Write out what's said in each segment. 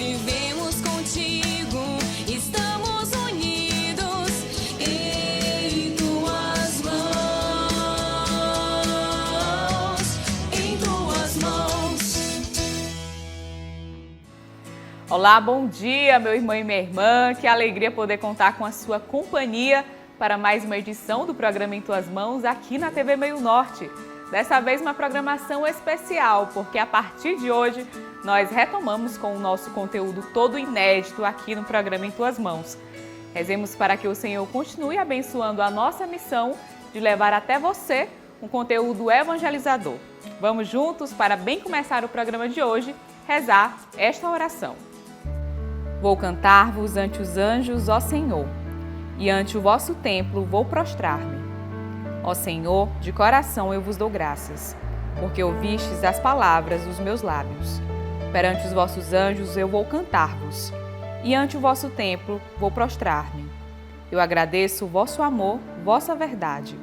vivemos contigo, estamos unidos em tuas mãos, em tuas mãos. Olá, bom dia, meu irmão e minha irmã. Que alegria poder contar com a sua companhia para mais uma edição do programa Em Tuas Mãos aqui na TV Meio Norte. Dessa vez uma programação especial, porque a partir de hoje nós retomamos com o nosso conteúdo todo inédito aqui no programa Em Tuas Mãos. Rezemos para que o Senhor continue abençoando a nossa missão de levar até você um conteúdo evangelizador. Vamos juntos, para bem começar o programa de hoje, rezar esta oração. Vou cantar-vos ante os anjos, ó Senhor, e ante o vosso templo vou prostrar-me. Ó Senhor, de coração eu vos dou graças, porque ouvistes as palavras dos meus lábios. Perante os vossos anjos eu vou cantar-vos, e ante o vosso templo vou prostrar-me. Eu agradeço o vosso amor, vossa verdade,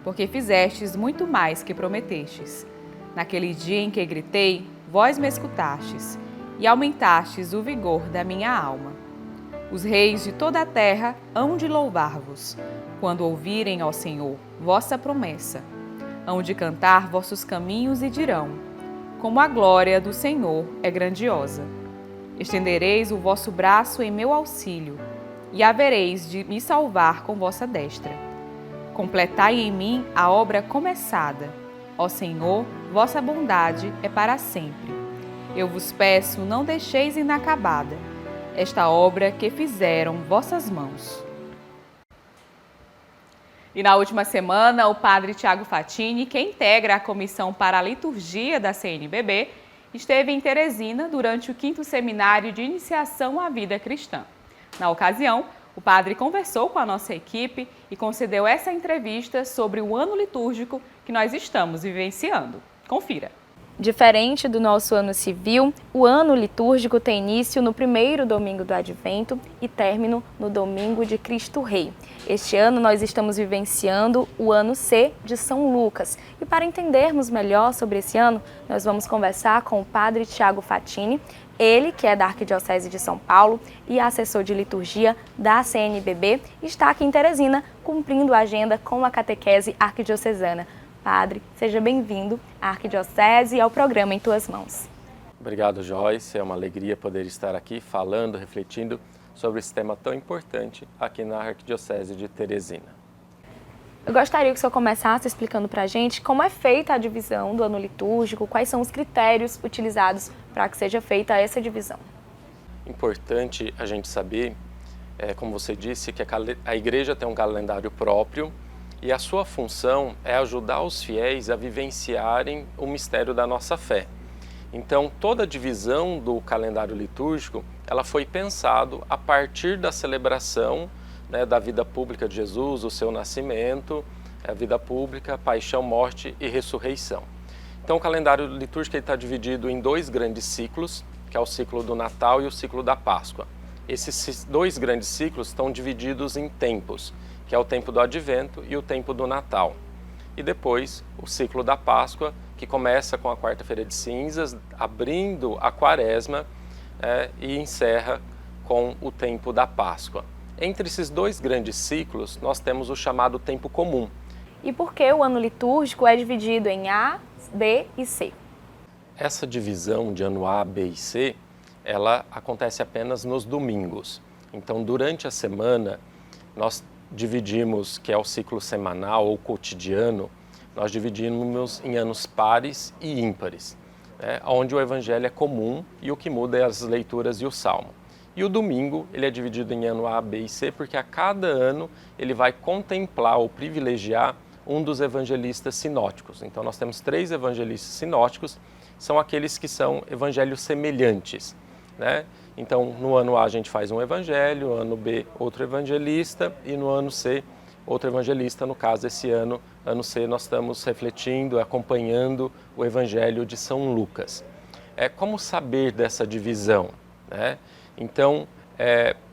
porque fizestes muito mais que prometestes. Naquele dia em que gritei, vós me escutastes, e aumentastes o vigor da minha alma. Os reis de toda a terra hão de louvar-vos, quando ouvirem, ó Senhor, vossa promessa. Hão de cantar vossos caminhos e dirão: como a glória do Senhor é grandiosa. Estendereis o vosso braço em meu auxílio, e havereis de me salvar com vossa destra. Completai em mim a obra começada. Ó Senhor, vossa bondade é para sempre. Eu vos peço, não deixeis inacabada esta obra que fizeram vossas mãos. E na última semana, o padre Tiago Fatini, que integra a Comissão para a Liturgia da CNBB, esteve em Teresina durante o 5º Seminário de Iniciação à Vida Cristã. Na ocasião, o padre conversou com a nossa equipe e concedeu essa entrevista sobre o ano litúrgico que nós estamos vivenciando. Confira! Diferente do nosso ano civil, o ano litúrgico tem início no primeiro domingo do Advento e término no domingo de Cristo Rei. Este ano nós estamos vivenciando o ano C de São Lucas. E para entendermos melhor sobre esse ano, nós vamos conversar com o padre Tiago Fatini, ele que é da Arquidiocese de São Paulo e assessor de liturgia da CNBB, está aqui em Teresina cumprindo a agenda com a catequese arquidiocesana. Padre, seja bem-vindo à Arquidiocese e ao programa Em Tuas Mãos. Obrigado, Joyce. É uma alegria poder estar aqui falando, refletindo sobre esse tema tão importante aqui na Arquidiocese de Teresina. Eu gostaria que o senhor começasse explicando para a gente como é feita a divisão do ano litúrgico, quais são os critérios utilizados para que seja feita essa divisão. Importante a gente saber, como você disse, que a Igreja tem um calendário próprio, e a sua função é ajudar os fiéis a vivenciarem o mistério da nossa fé. Então, toda a divisão do calendário litúrgico, ela foi pensado a partir da celebração, da vida pública de Jesus, o seu nascimento, a vida pública, paixão, morte e ressurreição. Então, o calendário litúrgico está dividido em 2 grandes ciclos, que é o ciclo do Natal e o ciclo da Páscoa. Esses 2 grandes ciclos estão divididos em tempos, que é o tempo do Advento e o tempo do Natal. E depois o ciclo da Páscoa, que começa com a quarta-feira de cinzas, abrindo a quaresma e encerra com o tempo da Páscoa. Entre esses 2 grandes ciclos, nós temos o chamado tempo comum. E por que o ano litúrgico é dividido em A, B e C? Essa divisão de ano A, B e C, ela acontece apenas nos domingos. Então, durante a semana, nós dividimos, que é o ciclo semanal ou cotidiano, nós dividimos em anos pares e ímpares, onde o evangelho é comum e o que muda é as leituras e o salmo. E o domingo, ele é dividido em ano A, B e C, porque a cada ano ele vai contemplar ou privilegiar um dos evangelistas sinóticos. Então nós temos 3 evangelistas sinóticos, são aqueles que são evangelhos semelhantes, Então, no ano A a gente faz um evangelho, no ano B outro evangelista e no ano C outro evangelista. No caso, esse ano C, nós estamos refletindo, acompanhando o evangelho de São Lucas. Como saber dessa divisão? Então,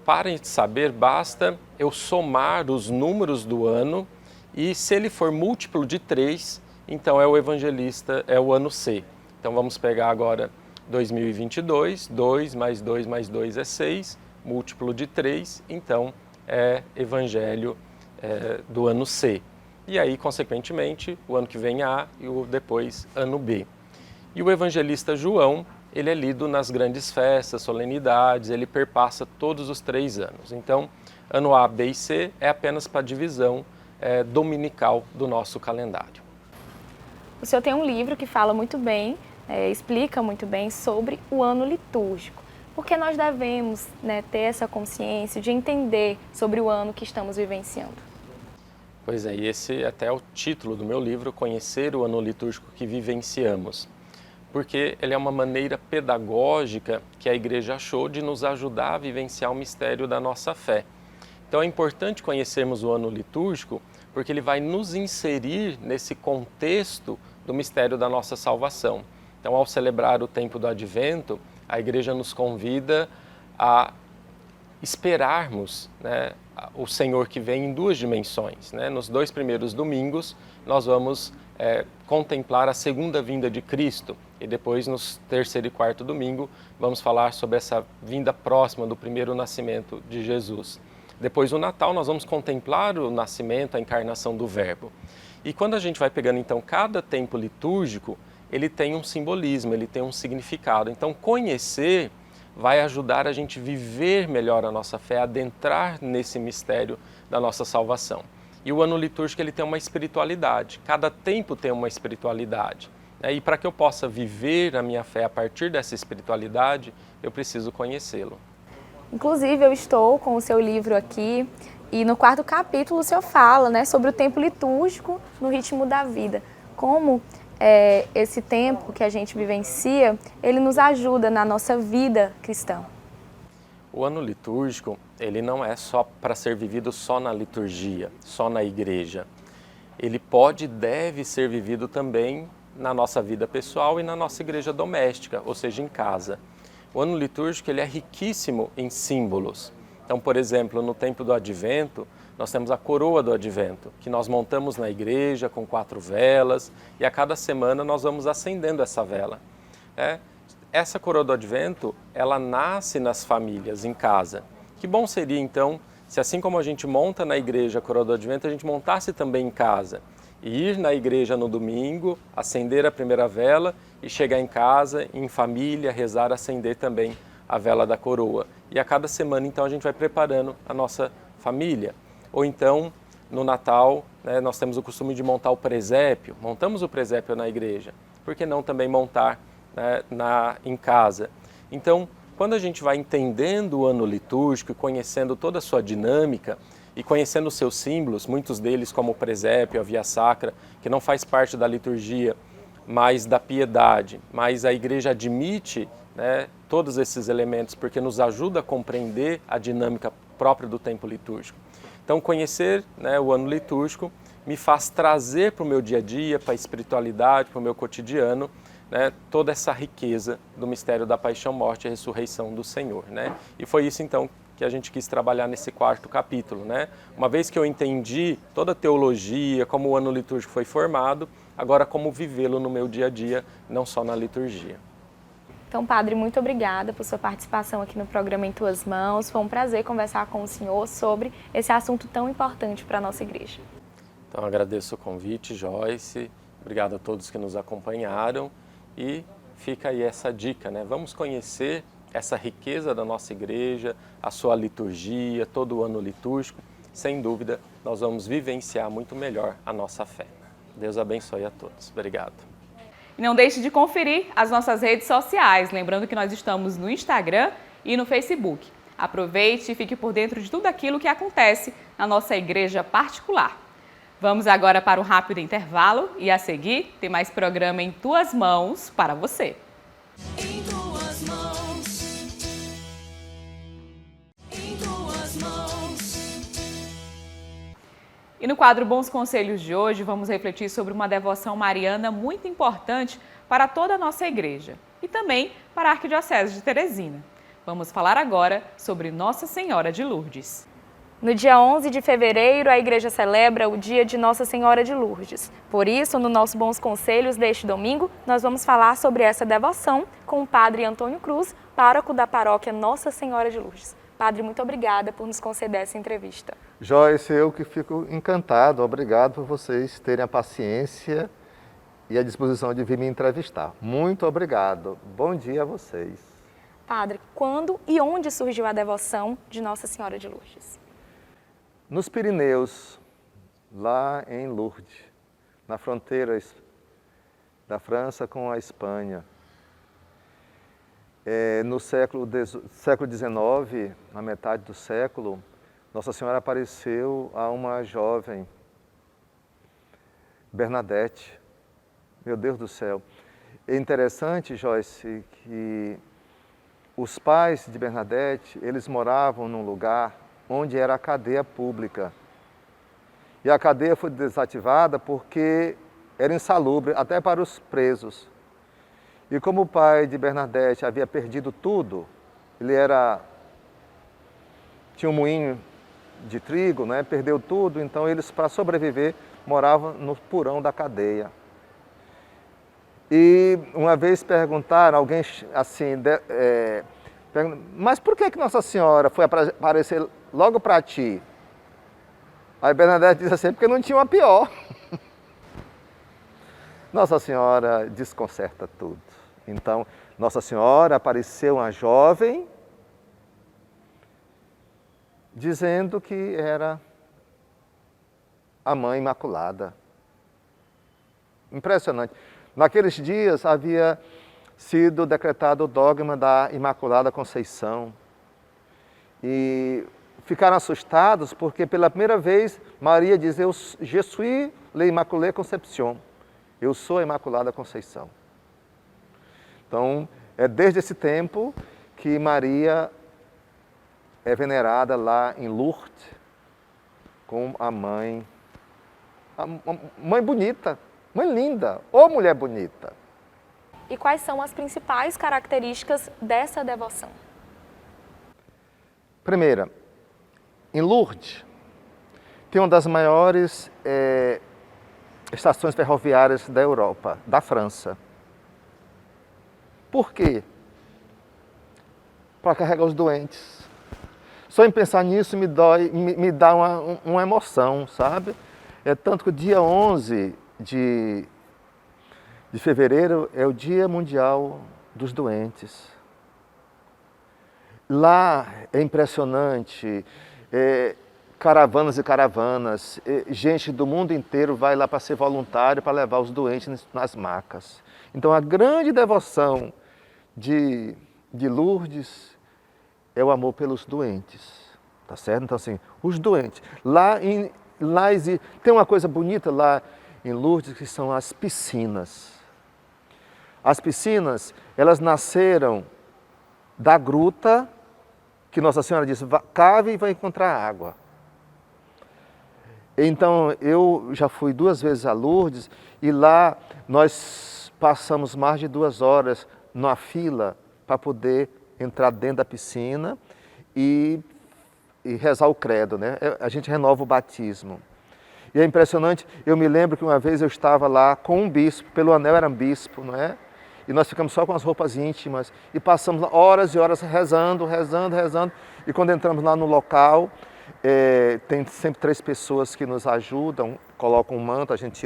para saber, basta eu somar os números do ano e se ele for múltiplo de 3, então é o evangelista, é o ano C. Então, vamos pegar agora 2022, 2 mais 2 mais 2 é 6, múltiplo de 3, então é Evangelho do ano C. E aí, consequentemente, o ano que vem A e o depois ano B. E o evangelista João, ele é lido nas grandes festas, solenidades, ele perpassa todos os 3 anos. Então, ano A, B e C é apenas para a divisão dominical do nosso calendário. O senhor tem um livro que fala muito bem, explica muito bem sobre o ano litúrgico. Por que nós devemos, ter essa consciência de entender sobre o ano que estamos vivenciando? Pois é, e esse até é o título do meu livro, Conhecer o Ano Litúrgico que Vivenciamos. Porque ele é uma maneira pedagógica que a Igreja achou de nos ajudar a vivenciar o mistério da nossa fé. Então é importante conhecermos o ano litúrgico, porque ele vai nos inserir nesse contexto do mistério da nossa salvação. Então, ao celebrar o tempo do Advento, a Igreja nos convida a esperarmos, o Senhor que vem em 2 dimensões. Nos 2 primeiros domingos, nós vamos contemplar a segunda vinda de Cristo e depois, no 3º e 4º domingo, vamos falar sobre essa vinda próxima do primeiro nascimento de Jesus. Depois, no Natal, nós vamos contemplar o nascimento, a encarnação do Verbo. E quando a gente vai pegando, então, cada tempo litúrgico, ele tem um simbolismo, ele tem um significado. Então, conhecer vai ajudar a gente viver melhor a nossa fé, adentrar nesse mistério da nossa salvação. E o ano litúrgico ele tem uma espiritualidade, cada tempo tem uma espiritualidade. E para que eu possa viver a minha fé a partir dessa espiritualidade, eu preciso conhecê-lo. Inclusive, eu estou com o seu livro aqui e no 4º capítulo o senhor fala sobre o tempo litúrgico no ritmo da vida. Como esse tempo que a gente vivencia, ele nos ajuda na nossa vida cristã. O ano litúrgico, ele não é só para ser vivido só na liturgia, só na igreja. Ele pode e deve ser vivido também na nossa vida pessoal e na nossa igreja doméstica, ou seja, em casa. O ano litúrgico ele é riquíssimo em símbolos. Então, por exemplo, no tempo do Advento, nós temos a coroa do Advento, que nós montamos na igreja com 4 velas e a cada semana nós vamos acendendo essa vela. Essa coroa do Advento, ela nasce nas famílias, em casa. Que bom seria então, se assim como a gente monta na igreja a coroa do Advento, a gente montasse também em casa. E ir na igreja no domingo, acender a primeira vela e chegar em casa, em família, rezar, acender também a vela da coroa. E a cada semana então a gente vai preparando a nossa família. Ou então, no Natal, nós temos o costume de montar o presépio, montamos o presépio na igreja, por que não também montar em casa? Então, quando a gente vai entendendo o ano litúrgico e conhecendo toda a sua dinâmica e conhecendo os seus símbolos, muitos deles como o presépio, a via sacra, que não faz parte da liturgia, mas da piedade, mas a igreja admite todos esses elementos porque nos ajuda a compreender a dinâmica própria do tempo litúrgico. Então, conhecer o ano litúrgico me faz trazer para o meu dia a dia, para a espiritualidade, para o meu cotidiano, toda essa riqueza do mistério da paixão, morte e ressurreição do Senhor. E foi isso, então, que a gente quis trabalhar nesse 4º capítulo. Uma vez que eu entendi toda a teologia, como o ano litúrgico foi formado, agora como vivê-lo no meu dia a dia, não só na liturgia. Então, Padre, muito obrigada por sua participação aqui no programa Em Tuas Mãos. Foi um prazer conversar com o senhor sobre esse assunto tão importante para a nossa igreja. Então, agradeço o convite, Joyce. Obrigado a todos que nos acompanharam. E fica aí essa dica, Vamos conhecer essa riqueza da nossa igreja, a sua liturgia, todo o ano litúrgico. Sem dúvida, nós vamos vivenciar muito melhor a nossa fé. Deus abençoe a todos. Obrigado. E não deixe de conferir as nossas redes sociais, lembrando que nós estamos no Instagram e no Facebook. Aproveite e fique por dentro de tudo aquilo que acontece na nossa igreja particular. Vamos agora para um rápido intervalo e a seguir tem mais programa Em Tuas Mãos para você. Em tuas mãos, em tuas mãos. E no quadro Bons Conselhos de hoje, vamos refletir sobre uma devoção mariana muito importante para toda a nossa igreja e também para a Arquidiocese de Teresina. Vamos falar agora sobre Nossa Senhora de Lourdes. No dia 11 de fevereiro, a igreja celebra o dia de Nossa Senhora de Lourdes. Por isso, no nosso Bons Conselhos deste domingo, nós vamos falar sobre essa devoção com o Padre Antônio Cruz, pároco da paróquia Nossa Senhora de Lourdes. Padre, muito obrigada por nos conceder essa entrevista. Joyce, eu que fico encantado. Obrigado por vocês terem a paciência e a disposição de vir me entrevistar. Muito obrigado. Bom dia a vocês. Padre, quando e onde surgiu a devoção de Nossa Senhora de Lourdes? Nos Pirineus, lá em Lourdes, na fronteira da França com a Espanha. No século XIX, na metade do século, Nossa Senhora apareceu a uma jovem, Bernadette. Meu Deus do céu. É interessante, Joyce, que os pais de Bernadette, eles moravam num lugar onde era a cadeia pública. E a cadeia foi desativada porque era insalubre até para os presos. E como o pai de Bernadette havia perdido tudo, ele tinha um moinho de trigo, né? Perdeu tudo, então eles, para sobreviver, moravam no porão da cadeia. E uma vez perguntaram, alguém assim, mas por que Nossa Senhora foi aparecer logo para ti? Aí Bernadette disse assim, porque não tinha uma pior. Nossa Senhora desconcerta tudo. Então, Nossa Senhora apareceu uma jovem dizendo que era a Mãe Imaculada. Impressionante. Naqueles dias havia sido decretado o dogma da Imaculada Conceição. E ficaram assustados porque pela primeira vez Maria diz, Je suis l'Immaculée Conception. Eu sou a Imaculada Conceição. Então, é desde esse tempo que Maria é venerada lá em Lourdes como a mãe bonita, mãe linda, ou mulher bonita. E quais são as principais características dessa devoção? Primeira, em Lourdes tem uma das maiores estações ferroviárias da Europa, da França. Por quê? Para carregar os doentes. Só em pensar nisso me dá uma emoção, sabe? É tanto que o dia 11 de fevereiro é o Dia Mundial dos Doentes. Lá é impressionante, caravanas e caravanas, gente do mundo inteiro vai lá para ser voluntário, para levar os doentes nas macas. Então a grande devoção de Lourdes é o amor pelos doentes, tá certo? Então assim, os doentes. Tem uma coisa bonita lá em Lourdes que são as piscinas. As piscinas, elas nasceram da gruta que Nossa Senhora disse, cave e vai encontrar água. Então, eu já fui 2 vezes a Lourdes e lá nós passamos mais de 2 horas numa fila para poder entrar dentro da piscina e rezar o credo, né? A gente renova o batismo. E é impressionante, eu me lembro que uma vez eu estava lá com um bispo, pelo anel era um bispo, não é? E nós ficamos só com as roupas íntimas e passamos horas e horas rezando. E quando entramos lá no local, tem sempre 3 pessoas que nos ajudam, colocam um manto, a gente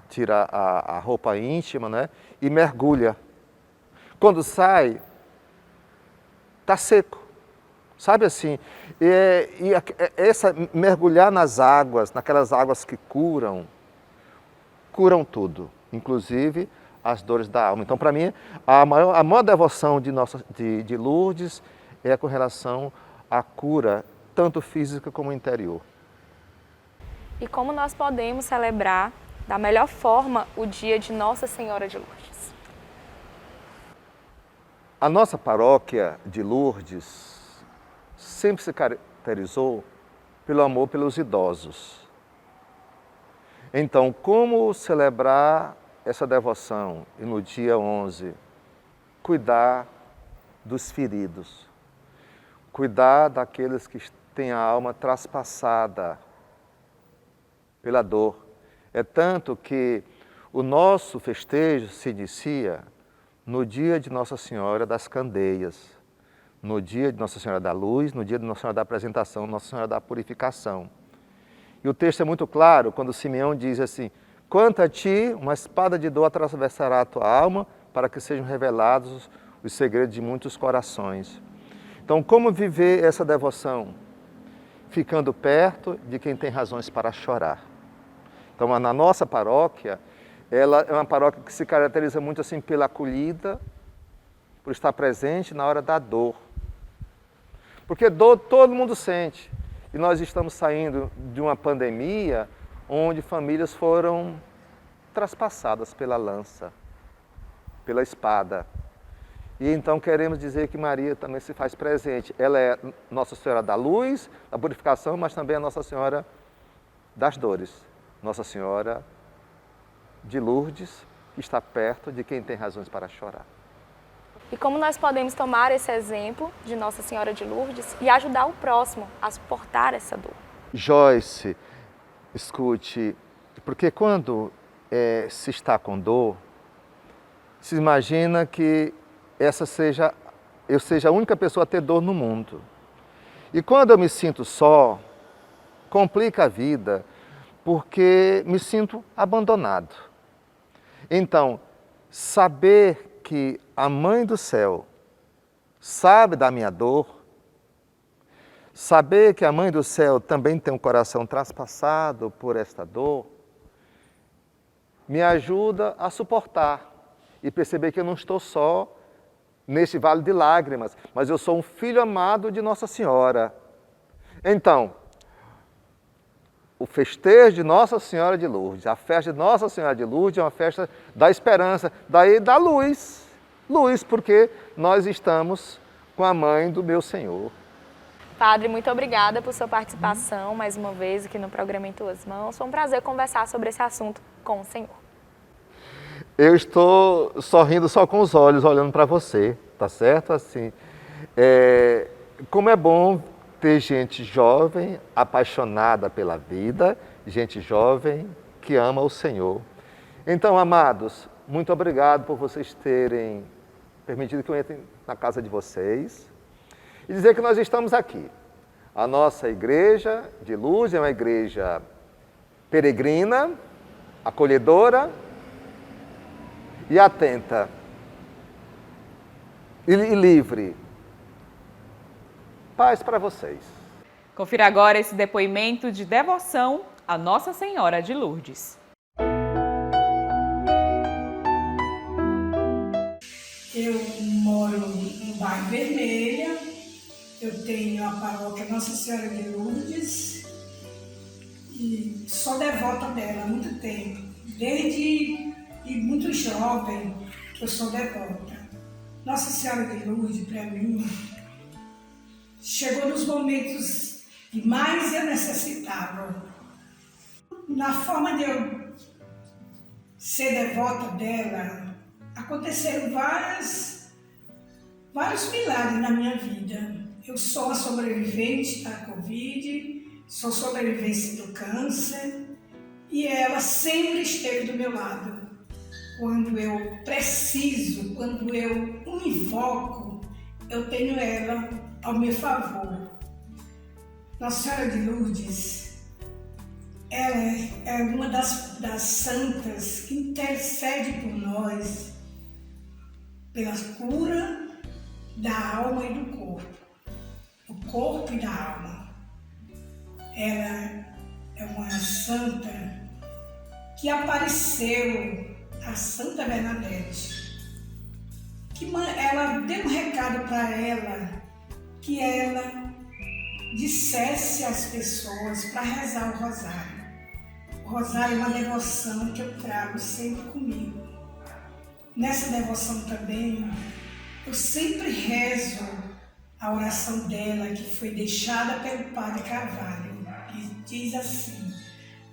tira a roupa íntima, né? E mergulha. Quando sai, está seco. Sabe assim? Mergulhar nas águas, naquelas águas que curam tudo, inclusive as dores da alma. Então, para mim, a maior devoção de Lourdes é com relação à cura, tanto física como interior. E como nós podemos celebrar da melhor forma o dia de Nossa Senhora de Lourdes? A nossa paróquia de Lourdes sempre se caracterizou pelo amor pelos idosos. Então, como celebrar essa devoção e no dia 11 cuidar dos feridos, cuidar daqueles que tem a alma traspassada pela dor. É tanto que o nosso festejo se inicia no dia de Nossa Senhora das Candeias, no dia de Nossa Senhora da Luz, no dia de Nossa Senhora da Apresentação, Nossa Senhora da Purificação. E o texto é muito claro quando Simeão diz assim: quanto a ti, uma espada de dor atravessará a tua alma, para que sejam revelados os segredos de muitos corações. Então, como viver essa devoção? Ficando perto de quem tem razões para chorar. Então, na nossa paróquia, ela é uma paróquia que se caracteriza muito assim pela acolhida, por estar presente na hora da dor. Porque dor todo mundo sente. E nós estamos saindo de uma pandemia onde famílias foram traspassadas pela lança, pela espada. E então queremos dizer que Maria também se faz presente. Ela é Nossa Senhora da Luz, da Purificação, mas também é Nossa Senhora das Dores. Nossa Senhora de Lourdes, que está perto de quem tem razões para chorar. E como nós podemos tomar esse exemplo de Nossa Senhora de Lourdes e ajudar o próximo a suportar essa dor? Joyce, escute, porque quando se está com dor, se imagina que eu seja a única pessoa a ter dor no mundo. E quando eu me sinto só, complica a vida, porque me sinto abandonado. Então, saber que a Mãe do Céu sabe da minha dor, saber que a Mãe do Céu também tem um coração traspassado por esta dor, me ajuda a suportar e perceber que eu não estou só neste vale de lágrimas, mas eu sou um filho amado de Nossa Senhora. Então, o festejo de Nossa Senhora de Lourdes, a festa de Nossa Senhora de Lourdes é uma festa da esperança, daí da luz. Luz, porque nós estamos com a Mãe do meu Senhor. Padre, muito obrigada por sua participação mais uma vez aqui no programa Em Tuas Mãos. Foi um prazer conversar sobre esse assunto com o Senhor. Eu estou sorrindo só com os olhos, olhando para você, tá certo? Assim, como é bom ter gente jovem, apaixonada pela vida, gente jovem que ama o Senhor. Então, amados, muito obrigado por vocês terem permitido que eu entre na casa de vocês e dizer que nós estamos aqui. A nossa igreja de Luz é uma igreja peregrina, acolhedora e atenta e livre. Paz para vocês. Confira agora esse depoimento de devoção a Nossa Senhora de Lourdes. Eu moro no bairro Vermelha, eu tenho a paróquia Nossa Senhora de Lourdes e sou devota dela há muito tempo, desde muito jovem que eu sou devota. Nossa Senhora de Lourdes, para mim, chegou nos momentos que mais eu necessitava. Na forma de eu ser devota dela, aconteceram vários milagres na minha vida. Eu sou uma sobrevivente da Covid, sou sobrevivente do câncer e ela sempre esteve do meu lado. Quando eu preciso, quando eu invoco, eu tenho ela ao meu favor. Nossa Senhora de Lourdes, ela é uma das santas que intercede por nós, pela cura da alma e do corpo e da alma. Ela é uma santa que apareceu, a Santa Bernadette, que ela deu um recado para ela, que ela dissesse às pessoas para rezar o rosário. O rosário é uma devoção que eu trago sempre comigo. Nessa devoção também, eu sempre rezo a oração dela, que foi deixada pelo Padre Carvalho, que diz assim: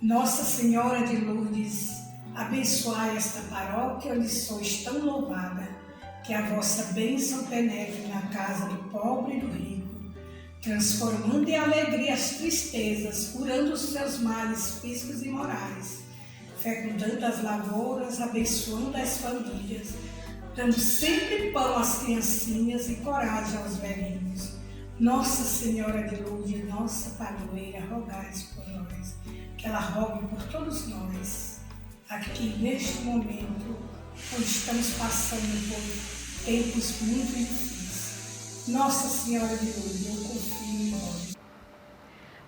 Nossa Senhora de Lourdes, abençoai esta paróquia onde sois tão louvada, que a vossa bênção penetre na casa do pobre e do rico, transformando em alegria as tristezas, curando os seus males físicos e morais, fecundando as lavouras, abençoando as famílias, dando sempre pão às criancinhas e coragem aos velhinhos. Nossa Senhora de Lourdes, nossa padroeira, rogai por nós, que ela rogue por todos nós, aqui neste momento, onde estamos passando por tempos muito difíceis. Nossa Senhora de Lourdes, eu confio em vós.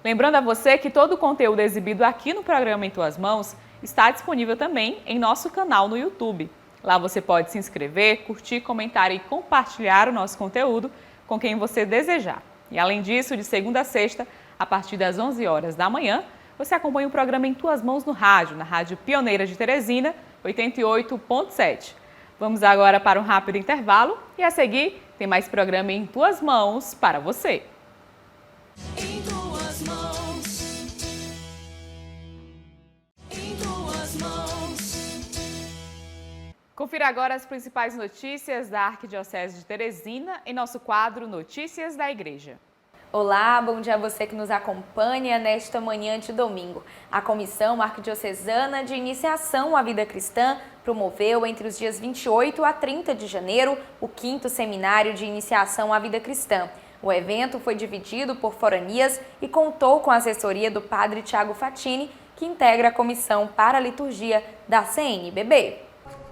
Lembrando a você que todo o conteúdo exibido aqui no programa Em Tuas Mãos está disponível também em nosso canal no YouTube. Lá você pode se inscrever, curtir, comentar e compartilhar o nosso conteúdo com quem você desejar. E além disso, de segunda a sexta, a partir das 11 horas da manhã, você acompanha o programa Em Tuas Mãos no rádio, na Rádio Pioneira de Teresina, 88.7. Vamos agora para um rápido intervalo e a seguir tem mais programa Em Tuas Mãos para você. Em tuas mãos. Em tuas mãos. Confira agora as principais notícias da Arquidiocese de Teresina em nosso quadro Notícias da Igreja. Olá, bom dia a você que nos acompanha nesta manhã de domingo. A Comissão Arquidiocesana de Iniciação à Vida Cristã promoveu entre os dias 28 a 30 de janeiro o 5º Seminário de Iniciação à Vida Cristã. O evento foi dividido por foranias e contou com a assessoria do Padre Tiago Fatini, que integra a Comissão para a Liturgia da CNBB.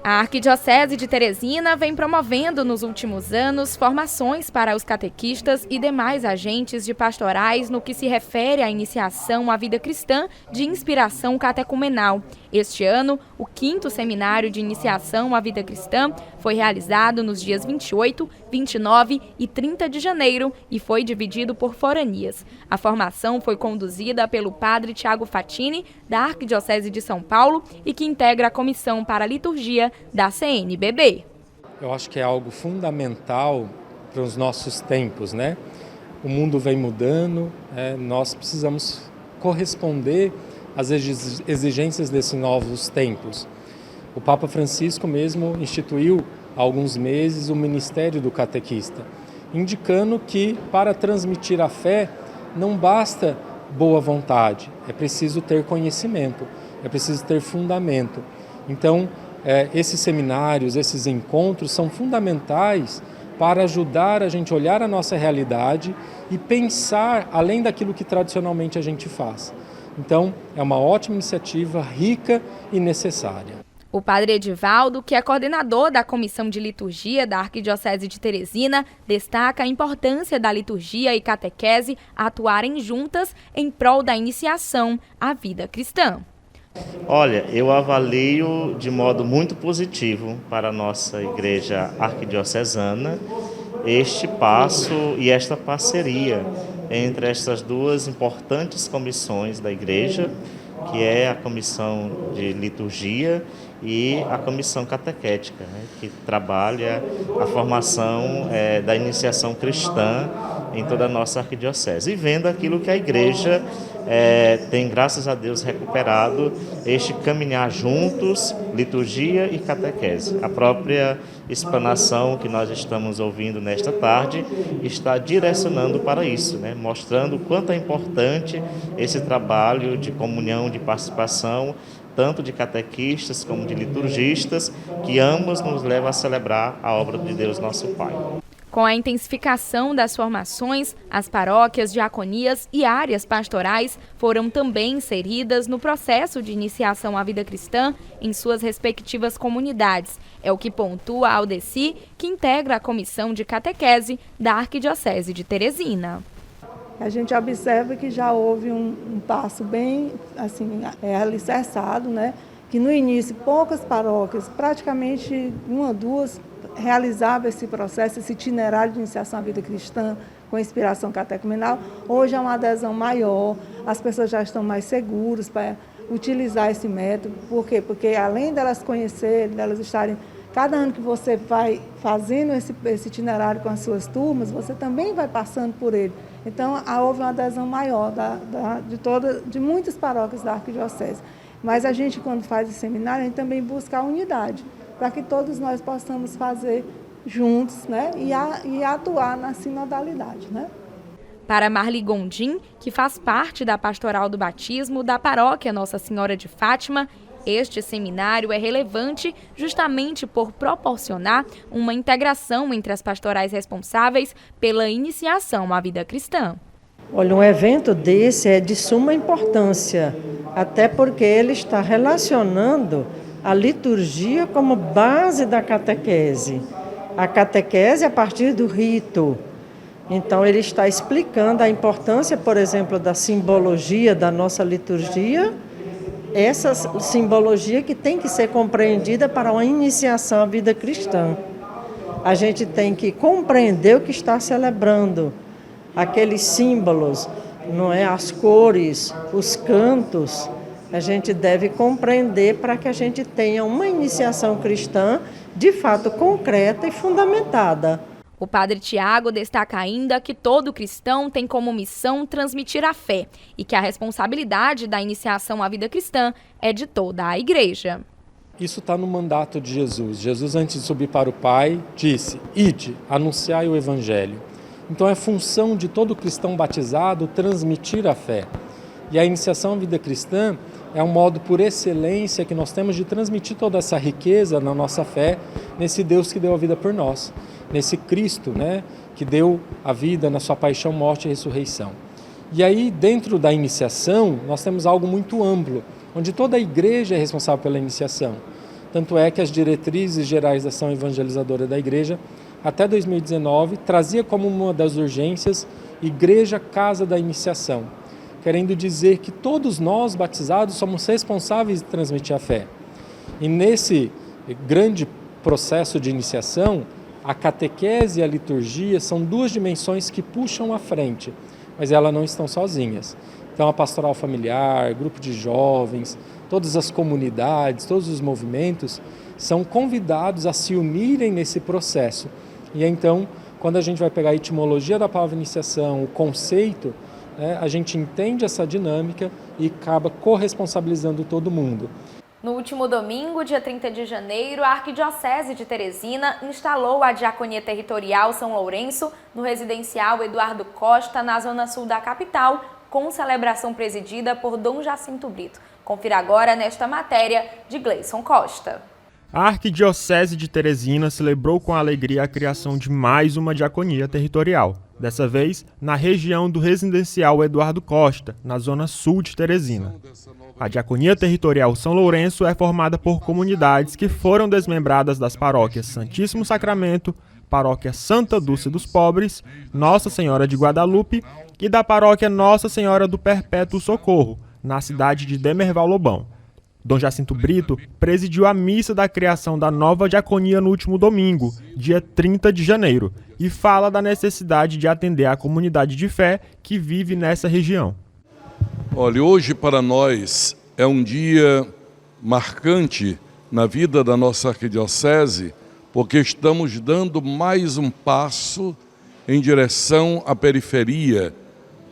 A Arquidiocese de Teresina vem promovendo nos últimos anos formações para os catequistas e demais agentes de pastorais no que se refere à iniciação à vida cristã de inspiração catecumenal. Este ano, o 5º Seminário de Iniciação à Vida Cristã foi realizado nos dias 28, 29 e 30 de janeiro e foi dividido por foranias. A formação foi conduzida pelo Padre Tiago Fatini, da Arquidiocese de São Paulo, e que integra a Comissão para a Liturgia da CNBB. Eu acho que é algo fundamental para os nossos tempos, né? O mundo vem mudando, nós precisamos corresponder às exigências desses novos tempos. O Papa Francisco mesmo instituiu há alguns meses o Ministério do Catequista, indicando que para transmitir a fé não basta boa vontade, é preciso ter conhecimento, é preciso ter fundamento. Então, esses seminários, esses encontros são fundamentais para ajudar a gente a olhar a nossa realidade e pensar além daquilo que tradicionalmente a gente faz. Então, é uma ótima iniciativa, rica e necessária. O padre Edivaldo, que é coordenador da Comissão de Liturgia da Arquidiocese de Teresina, destaca a importância da liturgia e catequese atuarem juntas em prol da iniciação à vida cristã. Olha, eu avalio de modo muito positivo para a nossa igreja arquidiocesana este passo e esta parceria entre estas duas importantes comissões da igreja, que é a Comissão de Liturgia e a Comissão Catequética, que trabalha a formação da iniciação cristã em toda a nossa arquidiocese. E vendo aquilo que a igreja tem, graças a Deus, recuperado este caminhar juntos, liturgia e catequese. A própria explanação que nós estamos ouvindo nesta tarde está direcionando para isso, mostrando o quanto é importante esse trabalho de comunhão, de participação, tanto de catequistas como de liturgistas, que ambos nos levam a celebrar a obra de Deus, nosso Pai. Com a intensificação das formações, as paróquias, diaconias e áreas pastorais foram também inseridas no processo de iniciação à vida cristã em suas respectivas comunidades. É o que pontua a Aldeci, que integra a Comissão de Catequese da Arquidiocese de Teresina. A gente observa que já houve um passo bem alicerçado, que no início poucas paróquias, praticamente uma ou duas, realizavam esse processo, esse itinerário de iniciação à vida cristã com inspiração catecumenal. Hoje é uma adesão maior, as pessoas já estão mais seguras para utilizar esse método. Por quê? Porque além delas conhecerem, delas estarem... Cada ano que você vai fazendo esse itinerário com as suas turmas, você também vai passando por ele. Então, houve uma adesão maior de muitas paróquias da Arquidiocese. Mas a gente, quando faz esse seminário, a gente também busca a unidade, para que todos nós possamos fazer juntos, e atuar na sinodalidade. Para Marli Gondim, que faz parte da Pastoral do Batismo da Paróquia Nossa Senhora de Fátima, este seminário é relevante justamente por proporcionar uma integração entre as pastorais responsáveis pela iniciação à vida cristã. Olha, um evento desse é de suma importância, até porque ele está relacionando a liturgia como base da catequese. A catequese a partir do rito. Então, ele está explicando a importância, por exemplo, da simbologia da nossa liturgia, essa simbologia que tem que ser compreendida para uma iniciação à vida cristã. A gente tem que compreender o que está celebrando, aqueles símbolos, não é? As cores, os cantos, a gente deve compreender para que a gente tenha uma iniciação cristã de fato concreta e fundamentada. O padre Tiago destaca ainda que todo cristão tem como missão transmitir a fé e que a responsabilidade da iniciação à vida cristã é de toda a igreja. Isso está no mandato de Jesus. Jesus, antes de subir para o Pai, disse: ide, anunciai o Evangelho. Então é função de todo cristão batizado transmitir a fé. E a iniciação à vida cristã é um modo por excelência que nós temos de transmitir toda essa riqueza na nossa fé nesse Deus que deu a vida por nós, nesse Cristo, né, que deu a vida na sua paixão, morte e ressurreição. E aí, dentro da iniciação, nós temos algo muito amplo, onde toda a igreja é responsável pela iniciação. Tanto é que as diretrizes gerais da ação evangelizadora da igreja, até 2019, trazia como uma das urgências Igreja Casa da Iniciação, querendo dizer que todos nós, batizados, somos responsáveis de transmitir a fé. E nesse grande processo de iniciação, a catequese e a liturgia são duas dimensões que puxam à frente, mas elas não estão sozinhas. Então, a pastoral familiar, grupo de jovens, todas as comunidades, todos os movimentos são convidados a se unirem nesse processo. E então, quando a gente vai pegar a etimologia da palavra iniciação, o conceito, né, a gente entende essa dinâmica e acaba corresponsabilizando todo mundo. No último domingo, dia 30 de janeiro, a Arquidiocese de Teresina instalou a Diaconia Territorial São Lourenço no residencial Eduardo Costa, na zona sul da capital, com celebração presidida por Dom Jacinto Brito. Confira agora nesta matéria de Gleison Costa. A Arquidiocese de Teresina celebrou com alegria a criação de mais uma diaconia territorial, dessa vez na região do residencial Eduardo Costa, na zona sul de Teresina. A Diaconia Territorial São Lourenço é formada por comunidades que foram desmembradas das paróquias Santíssimo Sacramento, Paróquia Santa Dulce dos Pobres, Nossa Senhora de Guadalupe e da Paróquia Nossa Senhora do Perpétuo Socorro, na cidade de Demerval Lobão. Dom Jacinto Brito presidiu a missa da criação da nova diaconia no último domingo, dia 30 de janeiro, e fala da necessidade de atender a comunidade de fé que vive nessa região. Olha, hoje para nós é um dia marcante na vida da nossa arquidiocese, porque estamos dando mais um passo em direção à periferia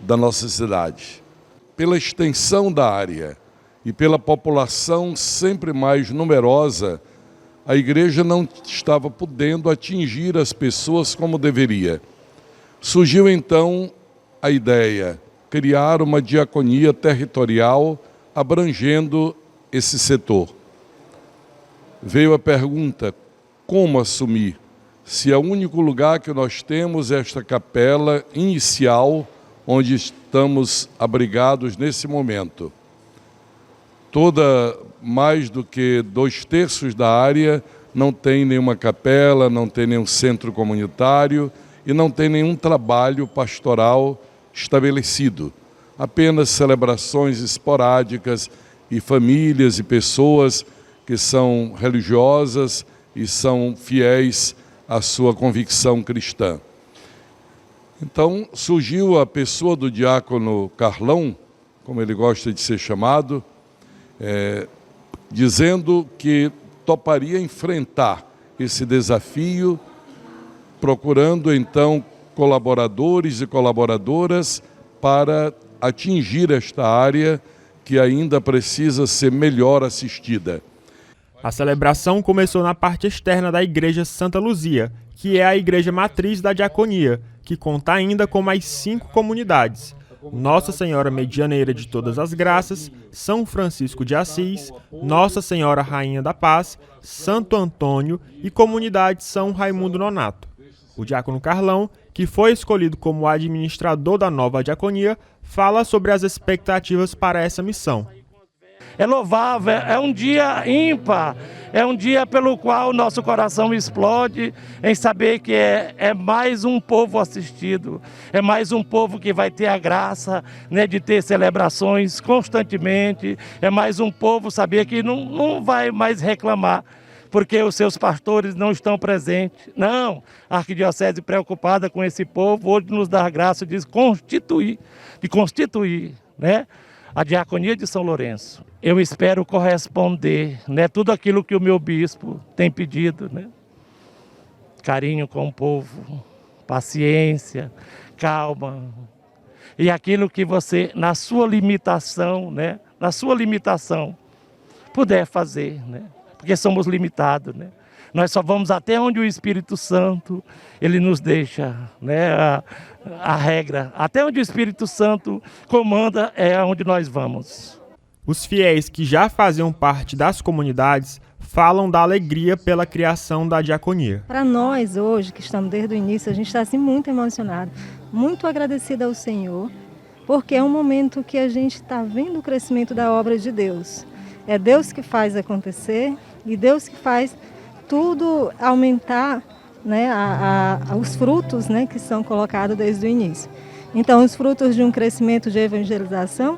da nossa cidade. Pela extensão da área e pela população sempre mais numerosa, a igreja não estava podendo atingir as pessoas como deveria. Surgiu então a ideia de criar uma diaconia territorial abrangendo esse setor. Veio a pergunta: como assumir, se é o único lugar que nós temos esta capela inicial, onde estamos abrigados nesse momento? Mais do que 2/3 da área não tem nenhuma capela, não tem nenhum centro comunitário e não tem nenhum trabalho pastoral estabelecido. Apenas celebrações esporádicas e famílias e pessoas que são religiosas e são fiéis à sua convicção cristã. Então surgiu a pessoa do diácono Carlão, como ele gosta de ser chamado, dizendo que toparia enfrentar esse desafio, procurando então colaboradores e colaboradoras para atingir esta área que ainda precisa ser melhor assistida. A celebração começou na parte externa da Igreja Santa Luzia, que é a igreja matriz da diaconia, que conta ainda com mais 5 comunidades: Nossa Senhora Medianeira de Todas as Graças, São Francisco de Assis, Nossa Senhora Rainha da Paz, Santo Antônio e comunidade São Raimundo Nonato. O diácono Carlão, que foi escolhido como administrador da nova diaconia, fala sobre as expectativas para essa missão. É louvável, é um dia ímpar, é um dia pelo qual nosso coração explode em saber que é mais um povo assistido, é mais um povo que vai ter a graça, né, de ter celebrações constantemente, é mais um povo saber que não vai mais reclamar, porque os seus pastores não estão presentes. Não, a arquidiocese preocupada com esse povo, hoje nos dá a graça de constituir, né, a diaconia de São Lourenço. Eu espero corresponder, né, tudo aquilo que o meu bispo tem pedido, né? Carinho com o povo, paciência, calma. E aquilo que você, na sua limitação, né, puder fazer, né? Porque somos limitados, né? Nós só vamos até onde o Espírito Santo, ele nos deixa, né, a regra. Até onde o Espírito Santo comanda é onde nós vamos. Os fiéis que já faziam parte das comunidades falam da alegria pela criação da diaconia. Para nós hoje, que estamos desde o início, a gente está assim, muito emocionado, muito agradecida ao Senhor, porque é um momento que a gente está vendo o crescimento da obra de Deus. É Deus que faz acontecer e Deus que faz tudo aumentar, né, os frutos, né, que são colocados desde o início. Então, os frutos de um crescimento de evangelização,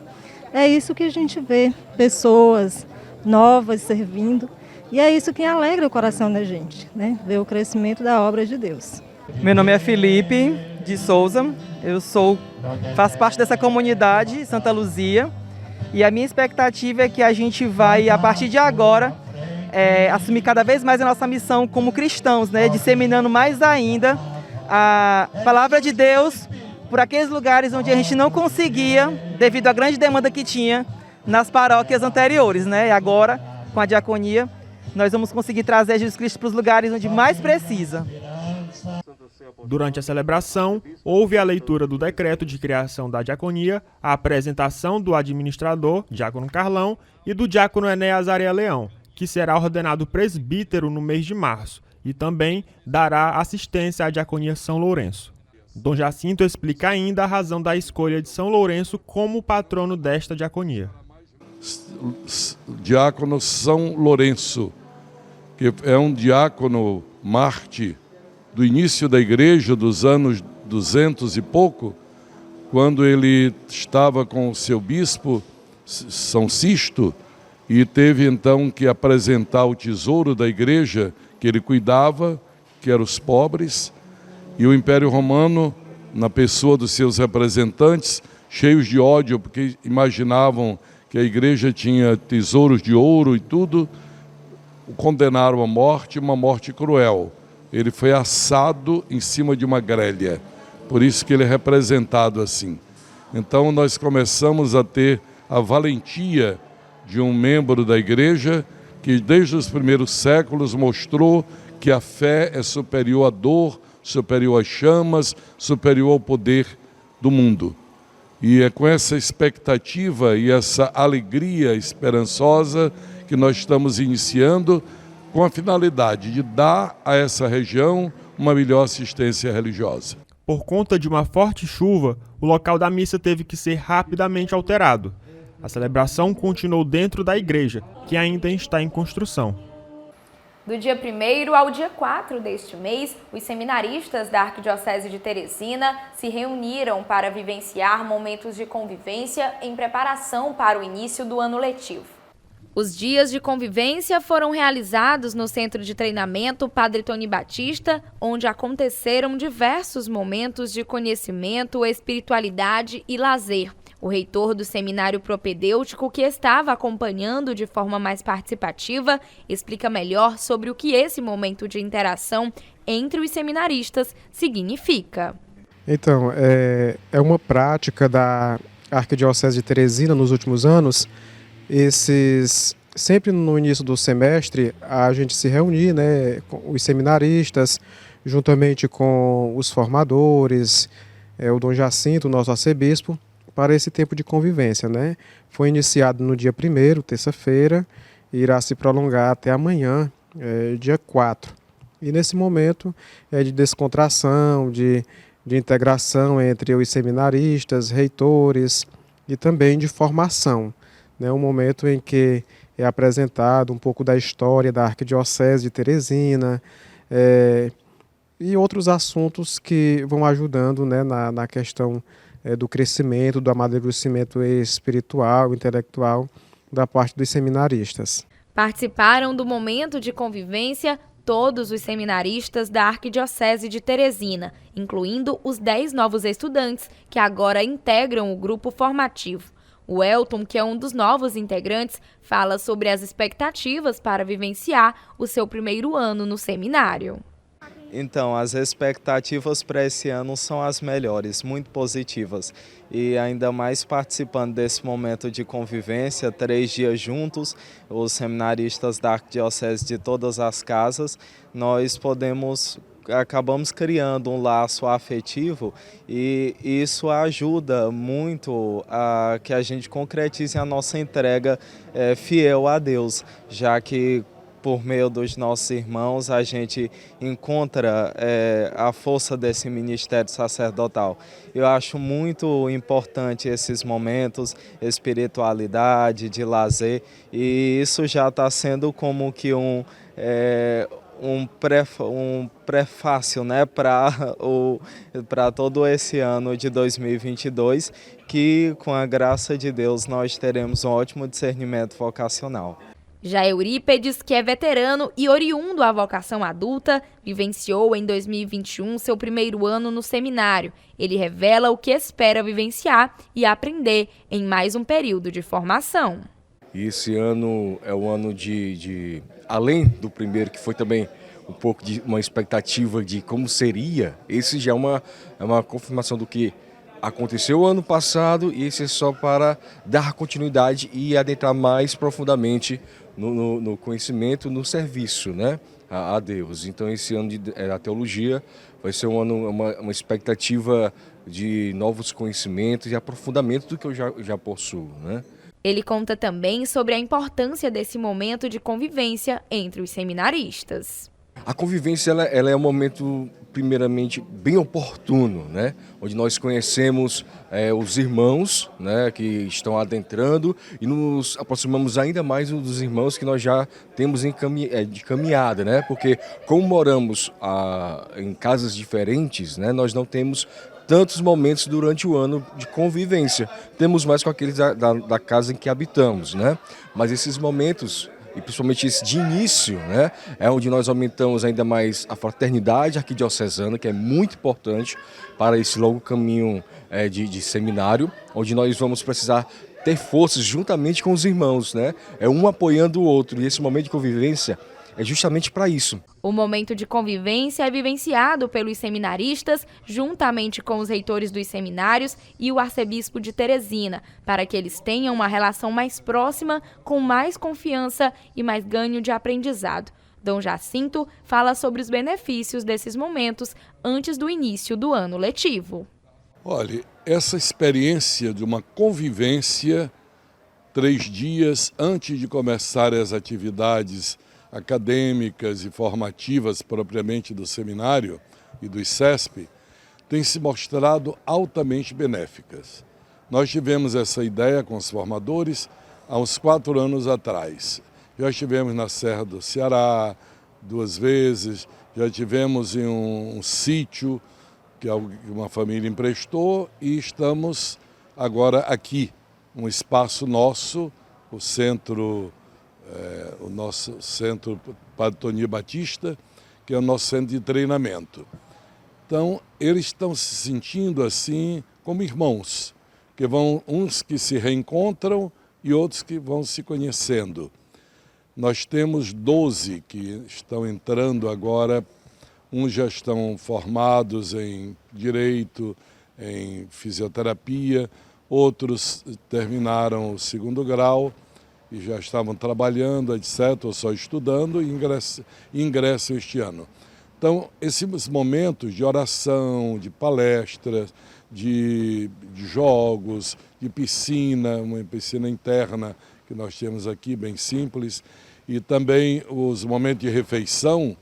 é isso que a gente vê, pessoas novas servindo, e é isso que alegra o coração da gente, né, ver o crescimento da obra de Deus. Meu nome é Felipe de Souza, faço parte dessa comunidade Santa Luzia, e a minha expectativa é que a gente vai, a partir de agora, assumir cada vez mais a nossa missão como cristãos, né, disseminando mais ainda a palavra de Deus por aqueles lugares onde a gente não conseguia, devido à grande demanda que tinha nas paróquias anteriores, né? E agora, com a diaconia, nós vamos conseguir trazer Jesus Cristo para os lugares onde mais precisa. Durante a celebração, houve a leitura do decreto de criação da diaconia, a apresentação do administrador, diácono Carlão, e do diácono Enéas Areia Leão, que será ordenado presbítero no mês de março e também dará assistência à diaconia São Lourenço. Dom Jacinto explica ainda a razão da escolha de São Lourenço como patrono desta diaconia. Diácono São Lourenço, que é um diácono mártir do início da igreja, dos anos 200 e pouco, quando ele estava com o seu bispo, São Sisto, e teve então que apresentar o tesouro da igreja que ele cuidava, que eram os pobres, e o Império Romano, na pessoa dos seus representantes, cheios de ódio, porque imaginavam que a igreja tinha tesouros de ouro e tudo, o condenaram à morte, uma morte cruel. Ele foi assado em cima de uma grelha, por isso que ele é representado assim. Então nós começamos a ter a valentia de um membro da igreja que desde os primeiros séculos mostrou que a fé é superior à dor, superior às chamas, superior ao poder do mundo. E é com essa expectativa e essa alegria esperançosa que nós estamos iniciando, com a finalidade de dar a essa região uma melhor assistência religiosa. Por conta de uma forte chuva, o local da missa teve que ser rapidamente alterado. A celebração continuou dentro da igreja, que ainda está em construção. Do dia 1º ao dia 4 deste mês, os seminaristas da Arquidiocese de Teresina se reuniram para vivenciar momentos de convivência em preparação para o início do ano letivo. Os dias de convivência foram realizados no Centro de Treinamento Padre Tony Batista, onde aconteceram diversos momentos de conhecimento, espiritualidade e lazer. O reitor do seminário propedêutico, que estava acompanhando de forma mais participativa, explica melhor sobre o que esse momento de interação entre os seminaristas significa. Então, é uma prática da Arquidiocese de Teresina nos últimos anos. Sempre no início do semestre, a gente se reunir, né, com os seminaristas, juntamente com os formadores, o Dom Jacinto, nosso arcebispo, para esse tempo de convivência, né? Foi iniciado no dia 1º, terça-feira, e irá se prolongar até amanhã, dia 4. E nesse momento é de descontração, de integração entre os seminaristas, reitores e também de formação, né? Um momento em que é apresentado um pouco da história da Arquidiocese de Teresina, e outros assuntos que vão ajudando, né, na questão do crescimento, do amadurecimento espiritual, intelectual da parte dos seminaristas. Participaram do momento de convivência todos os seminaristas da Arquidiocese de Teresina, incluindo os 10 novos estudantes que agora integram o grupo formativo. O Elton, que é um dos novos integrantes, fala sobre as expectativas para vivenciar o seu primeiro ano no seminário. Então, as expectativas para esse ano são as melhores, muito positivas. E ainda mais participando desse momento de convivência, 3 dias juntos, os seminaristas da Arquidiocese de todas as casas, nós acabamos criando um laço afetivo e isso ajuda muito a que a gente concretize a nossa entrega fiel a Deus, já que por meio dos nossos irmãos, a gente encontra a força desse ministério sacerdotal. Eu acho muito importante esses momentos, espiritualidade, de lazer, e isso já está sendo como que um prefácio, né, para todo esse ano de 2022, que com a graça de Deus nós teremos um ótimo discernimento vocacional. Já Eurípedes, que é veterano e oriundo à vocação adulta, vivenciou em 2021 seu primeiro ano no seminário. Ele revela o que espera vivenciar e aprender em mais um período de formação. E esse ano é um ano além do primeiro, que foi também um pouco de uma expectativa de como seria, esse já é uma confirmação do que aconteceu ano passado, e esse é só para dar continuidade e adentrar mais profundamente no conhecimento, no serviço, né, a Deus. Então esse ano da teologia vai ser um ano, uma expectativa de novos conhecimentos e aprofundamento do que eu já possuo, né? Ele conta também sobre a importância desse momento de convivência entre os seminaristas. A convivência ela é um momento, primeiramente, bem oportuno, né? Onde nós conhecemos os irmãos, né, que estão adentrando, e nos aproximamos ainda mais dos irmãos que nós já temos de caminhada, né? Porque como moramos em casas diferentes, né, nós não temos tantos momentos durante o ano de convivência. Temos mais com aqueles da casa em que habitamos, né? Mas esses momentos, e principalmente esse de início, né, é onde nós aumentamos ainda mais a fraternidade arquidiocesana, que é muito importante para esse longo caminho de seminário, onde nós vamos precisar ter forças juntamente com os irmãos, né? Um apoiando o outro, e esse momento de convivência é justamente para isso. O momento de convivência é vivenciado pelos seminaristas, juntamente com os reitores dos seminários e o arcebispo de Teresina, para que eles tenham uma relação mais próxima, com mais confiança e mais ganho de aprendizado. Dom Jacinto fala sobre os benefícios desses momentos antes do início do ano letivo. Olha, essa experiência de uma convivência 3 dias antes de começar as atividades acadêmicas e formativas propriamente do seminário e do ICESP, tem se mostrado altamente benéficas. Nós tivemos essa ideia com os formadores há uns 4 anos atrás. Já estivemos na Serra do Ceará 2 vezes, já tivemos em um sítio que uma família emprestou, e estamos agora aqui, um espaço nosso, o nosso centro Padre Toninho Batista, que é o nosso centro de treinamento. Então, eles estão se sentindo assim como irmãos, que uns que se reencontram e outros que vão se conhecendo. Nós temos 12 que estão entrando agora, uns já estão formados em Direito, em Fisioterapia, outros terminaram o 2º grau, e já estavam trabalhando, etc., ou só estudando, e ingressam este ano. Então, esses momentos de oração, de palestras, de jogos, de piscina, uma piscina interna que nós temos aqui, bem simples, e também os momentos de refeição,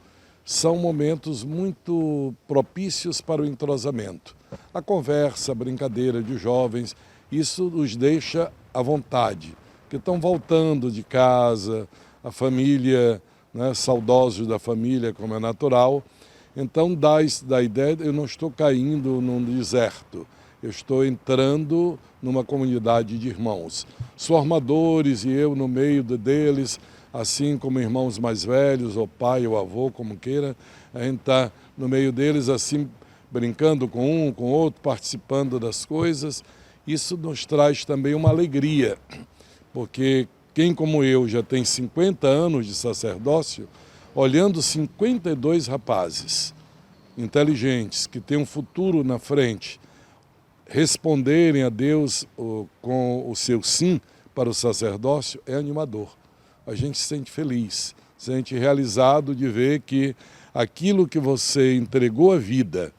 são momentos muito propícios para o entrosamento. A conversa, a brincadeira de jovens, isso os deixa à vontade, que estão voltando de casa, a família, né, saudosos da família, como é natural. Então dá a ideia, eu não estou caindo num deserto, eu estou entrando numa comunidade de irmãos. Os formadores e eu no meio deles, assim como irmãos mais velhos, ou pai ou avô, como queira, a gente está no meio deles assim, brincando com um, com outro, participando das coisas. Isso nos traz também uma alegria, porque quem como eu já tem 50 anos de sacerdócio, olhando 52 rapazes inteligentes, que têm um futuro na frente, responderem a Deus com o seu sim para o sacerdócio, é animador. A gente se sente feliz, se sente realizado de ver que aquilo que você entregou à vida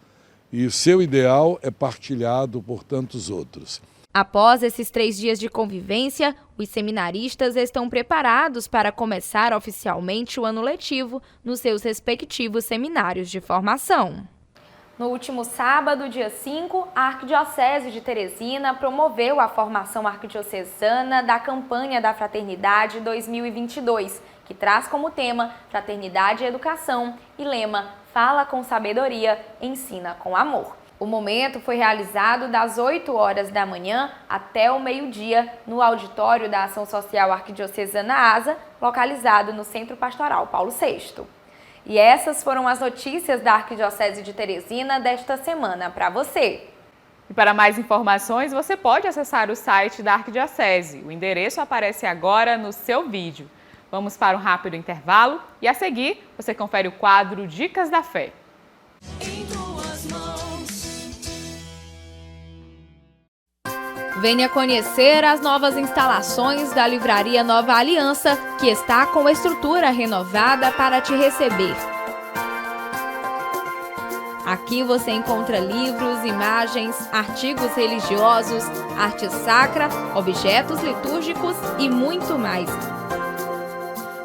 e o seu ideal é partilhado por tantos outros. Após esses 3 dias de convivência, os seminaristas estão preparados para começar oficialmente o ano letivo nos seus respectivos seminários de formação. No último sábado, dia 5, a Arquidiocese de Teresina promoveu a formação arquidiocesana da campanha da Fraternidade 2022, que traz como tema Fraternidade e Educação e lema Fala com sabedoria, ensina com amor. O momento foi realizado das 8 horas da manhã até o meio-dia no auditório da Ação Social Arquidiocesana ASA, localizado no Centro Pastoral Paulo VI. E essas foram as notícias da Arquidiocese de Teresina desta semana para você. E para mais informações, você pode acessar o site da Arquidiocese. O endereço aparece agora no seu vídeo. Vamos para um rápido intervalo e a seguir você confere o quadro Dicas da Fé. Em tuas mãos. Venha conhecer as novas instalações da Livraria Nova Aliança, que está com estrutura renovada para te receber. Aqui você encontra livros, imagens, artigos religiosos, arte sacra, objetos litúrgicos e muito mais.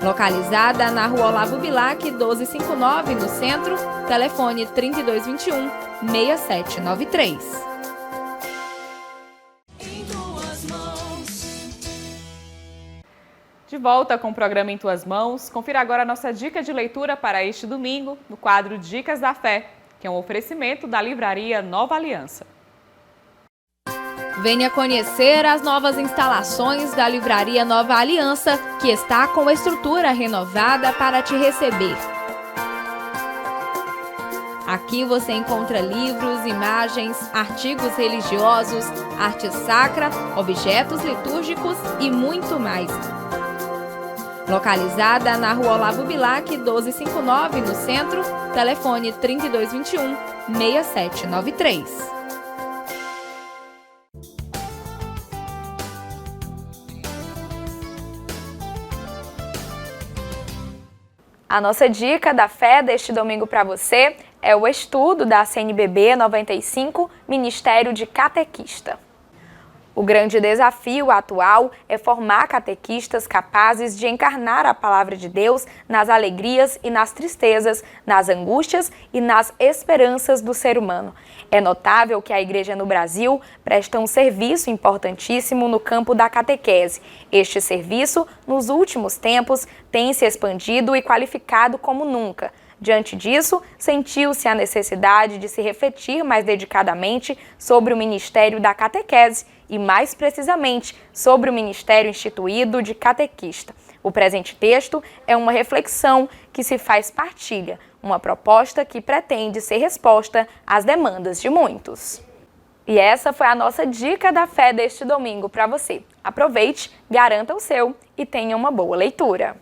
Localizada na Rua Olavo Bilac, 1259, no centro, telefone 3221-6793. De volta com o programa Em Tuas Mãos, confira agora a nossa dica de leitura para este domingo, no quadro Dicas da Fé, que é um oferecimento da Livraria Nova Aliança. Venha conhecer as novas instalações da Livraria Nova Aliança, que está com estrutura renovada para te receber. Aqui você encontra livros, imagens, artigos religiosos, arte sacra, objetos litúrgicos e muito mais. Localizada na Rua Olavo Bilac, 1259, no centro, telefone 3221-6793. A nossa dica da fé deste domingo para você é o estudo da CNBB 95, Ministério de Catequista. O grande desafio atual é formar catequistas capazes de encarnar a palavra de Deus nas alegrias e nas tristezas, nas angústias e nas esperanças do ser humano. É notável que a Igreja no Brasil presta um serviço importantíssimo no campo da catequese. Este serviço, nos últimos tempos, tem se expandido e qualificado como nunca. Diante disso, sentiu-se a necessidade de se refletir mais dedicadamente sobre o ministério da catequese e, mais precisamente, sobre o ministério instituído de catequista. O presente texto é uma reflexão que se faz partilha, uma proposta que pretende ser resposta às demandas de muitos. E essa foi a nossa dica da fé deste domingo para você. Aproveite, garanta o seu e tenha uma boa leitura.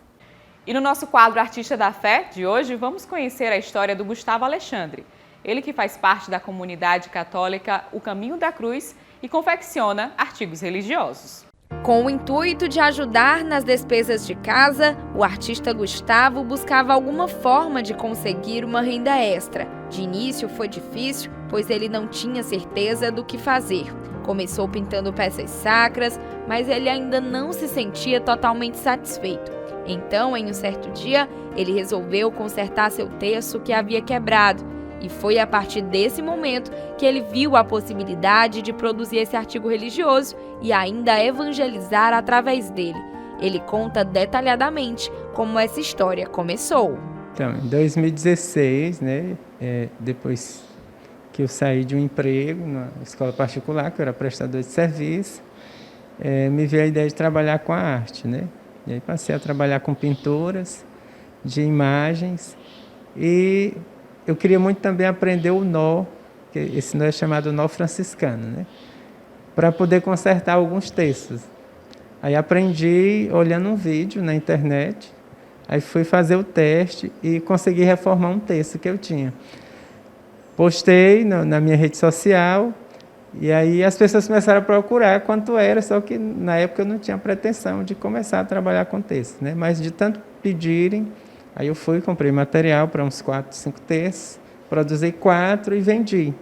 E no nosso quadro Artista da Fé de hoje, vamos conhecer a história do Gustavo Alexandre. Ele que faz parte da comunidade católica O Caminho da Cruz e confecciona artigos religiosos. Com o intuito de ajudar nas despesas de casa, o artista Gustavo buscava alguma forma de conseguir uma renda extra. De início foi difícil, pois ele não tinha certeza do que fazer. Começou pintando peças sacras, mas ele ainda não se sentia totalmente satisfeito. Então, em um certo dia, ele resolveu consertar seu terço que havia quebrado. E foi a partir desse momento que ele viu a possibilidade de produzir esse artigo religioso e ainda evangelizar através dele. Ele conta detalhadamente como essa história começou. Então, em 2016, depois que eu saí de um emprego na escola particular, que eu era prestador de serviço, me veio a ideia de trabalhar com a arte, E aí passei a trabalhar com pinturas de imagens e eu queria muito também aprender o nó, que esse nó é chamado nó franciscano, para poder consertar alguns textos. Aí aprendi olhando um vídeo na internet, aí fui fazer o teste e consegui reformar um texto que eu tinha. Postei na minha rede social e aí as pessoas começaram a procurar quanto era, só que na época eu não tinha pretensão de começar a trabalhar com texto, Mas de tanto pedirem, aí eu fui, comprei material para uns 4, 5 textos, produzi 4 e vendi.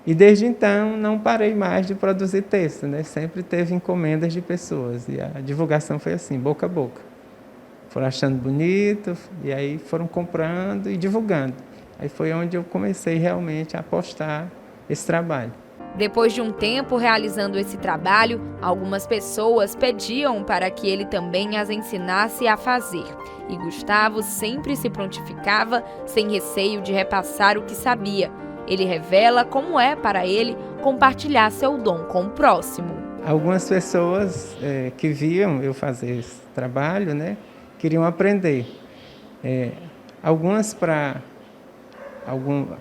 E desde então não parei mais de produzir texto, Sempre teve encomendas de pessoas e a divulgação foi assim, boca a boca. Foram achando bonito e aí foram comprando e divulgando. Aí foi onde eu comecei realmente a apostar esse trabalho. Depois de um tempo realizando esse trabalho, algumas pessoas pediam para que ele também as ensinasse a fazer. E Gustavo sempre se prontificava, sem receio de repassar o que sabia. Ele revela como é para ele compartilhar seu dom com o próximo. Algumas pessoas que viam eu fazer esse trabalho, queriam aprender. Algumas para